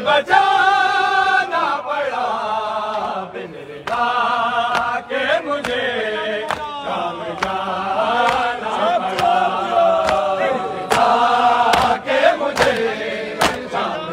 बचाना पड़ा बिन रिदा के मुझे शाम जाना पड़ा बिन रिदा के मुझे शाम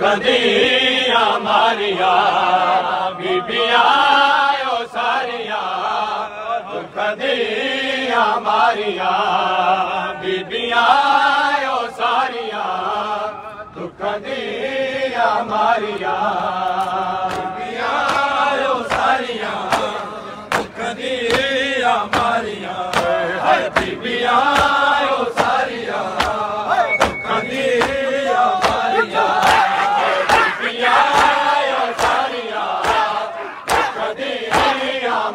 कदिया मारिया बीबिया ओ सारिया कदिया मारिया बीबिया ओ सारिया कदिया मारिया बीबिया ओ सारिया कदिया मारिया हर बीबिया ओ सारिया कदिया मारिया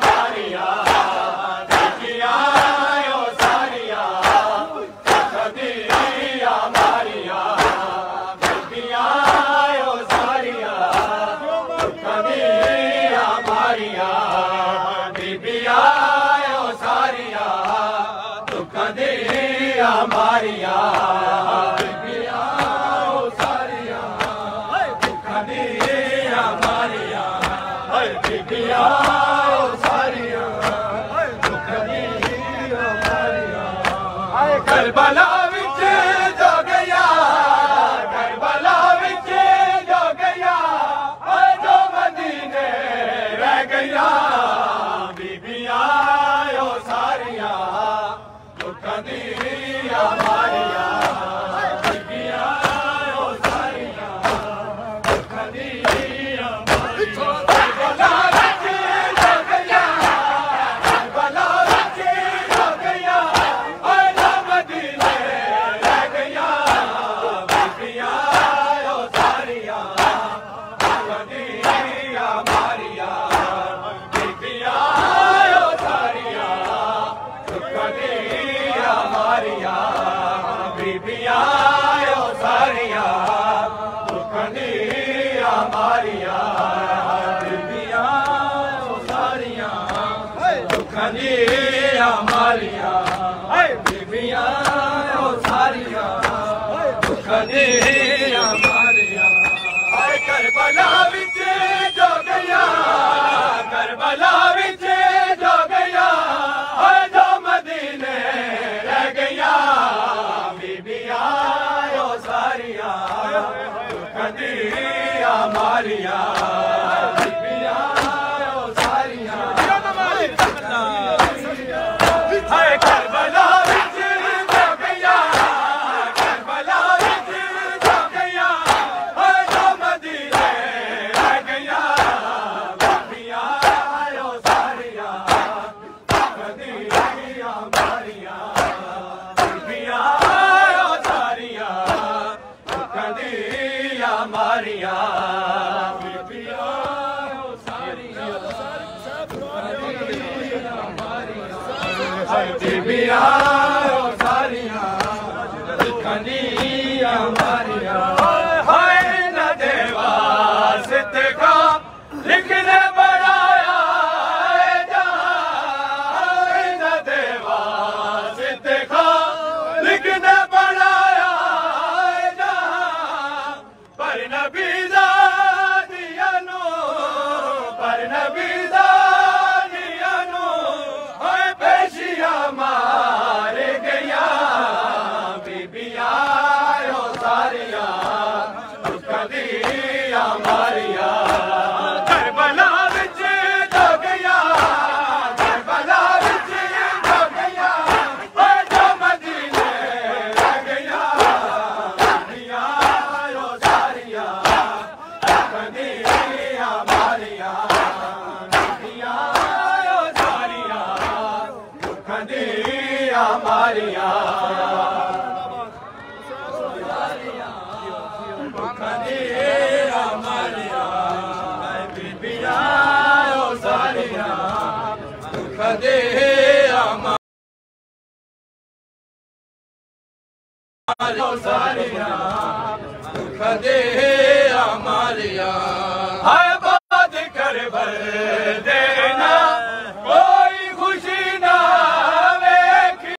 मारिया बीबिया ओ सारिया कदिया मारिया बीबिया ओ सारिया कदिया मारिया करबला विच जो गया करबला विच जो गया जो मदीने रह गया बीबिया ओ सारिया कदिया मारिया बीबिया ओ सारिया कदिया मारिया करबला विच जो गया करबला विच जो गया जो मदीने रह गया बीबिया ओ सारिया कदिया मारिया बीबिया ओ सारिया कदिया मारिया बीबिया ओ सारिया कदिया मारिया बीबिया ओ सारिया कदिया मारिया बीबिया ओ सारिया कदिया मारिया करबला विच जो गया करबला विच जो गया जो मदीने रह गया बीबिया ओ सारिया कदिया मारिया बीबिया ओ सारिया करबला विच जो गया करबला विच जो गया जो मदीने रह गया बीबिया ओ सारिया कदिया मारिया बीबिया ओ सारिया कदिया मारिया बीबिया ओ सारिया कदिया मारिया बीबिया ओ सारिया कदिया मारिया हाय न देवा सित का लिखने बढ़ाया न देवा सित का लिखने बढ़ाया पर नबी दिया नो पर नबी दिया नो पेशिया मारे दुखदिया मारिया दुखदिया मारिया बीबिया सारिया दुखदिया सारिया दुखदिया मारिया हाय बात कर भर देना कोई खुशी ना वेखी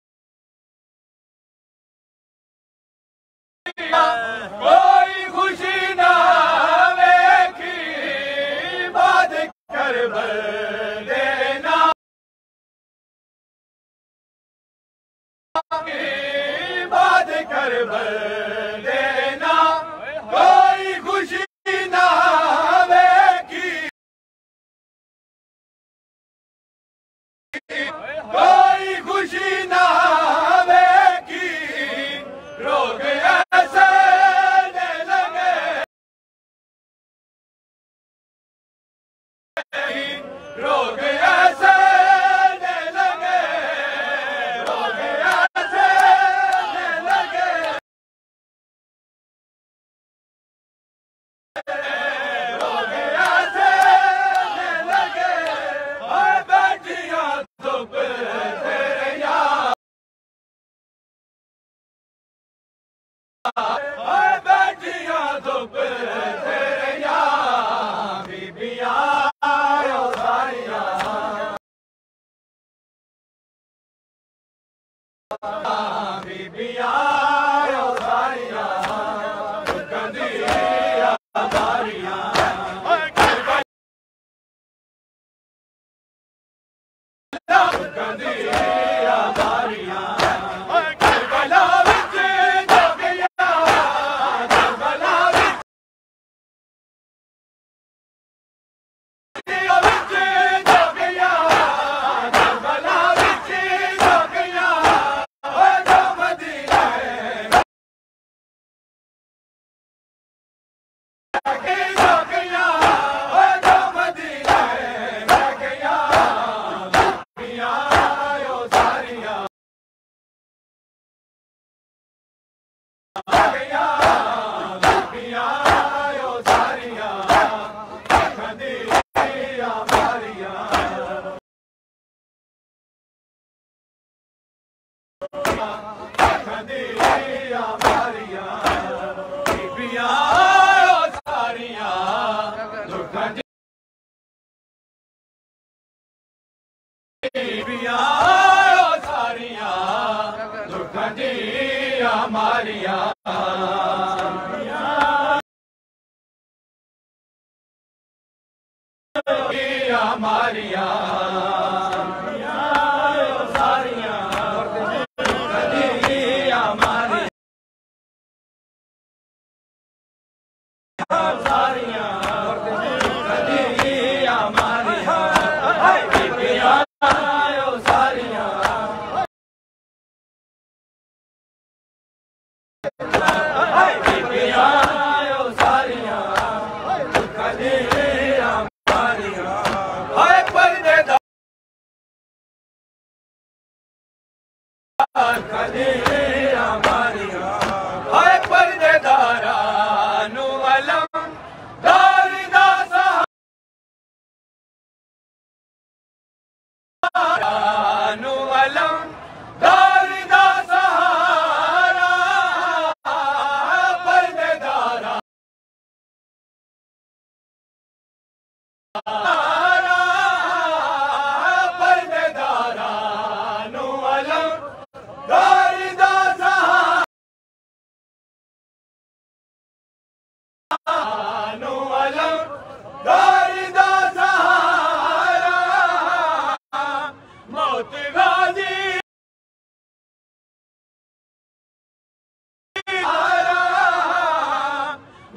कोई खुशी ना वेखी बात कर भर देना बात कर भर देना कोई खुशी ना वेखी कोई खुशी ना वेखी रोग ऐसे लगे रोग ऐसे लगे रोग ऐसे लगे रोग ऐसे लगे और बैठियां धूप तेरे यार और बैठियां धूप तेरे यार बीबिया सारिया बीबिया सारिया दुखदिया मारिया दुखदिया मारिया करबला विच जोगिया करबला विच जोगिया करबला विच जोगिया ओ जो मदीना के जोगिया ओ जो मदीना गया बीबिया सारिया गया बीबिया सारिया दुखदिया मारिया दुखदिया मारिया बीबिया सारिया बीबिया सारिया दुखदिया मारिया मारिया सारिया दुखदिया मारिया सारिया दुखदिया मारिया बीबिया सारिया बीबिया सारिया दुखदिया मारिया हाय पर्देदार दुखदिया मारिया हाय पर्देदारा नु अलम दारी दा सहारा नु अलम दारी दा सहारा पर्देदारा पर्देदारा नु अलम दारी दा सहारा नु अलम दारी दा सहारा मौत गाजी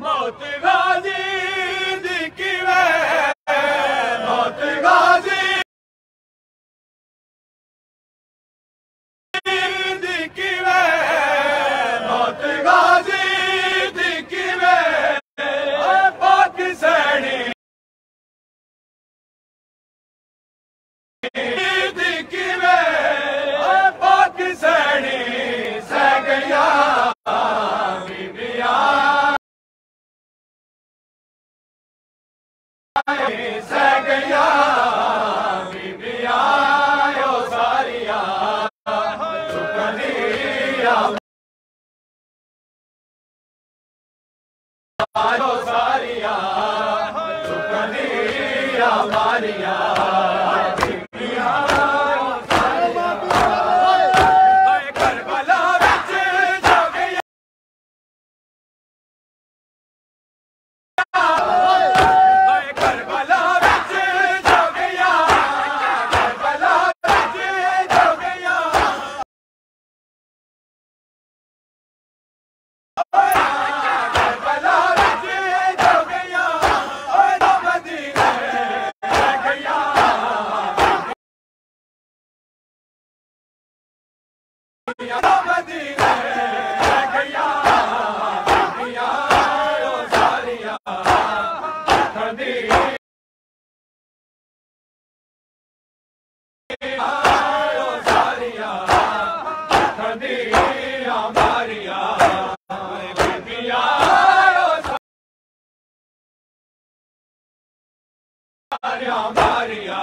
मौत गाजी दिखी वे मौत गाजी दिखी वे मौत गाजी दिखी वे पाक सैनी दिखी वे आयो सारिया सुखनिया मारिया Maria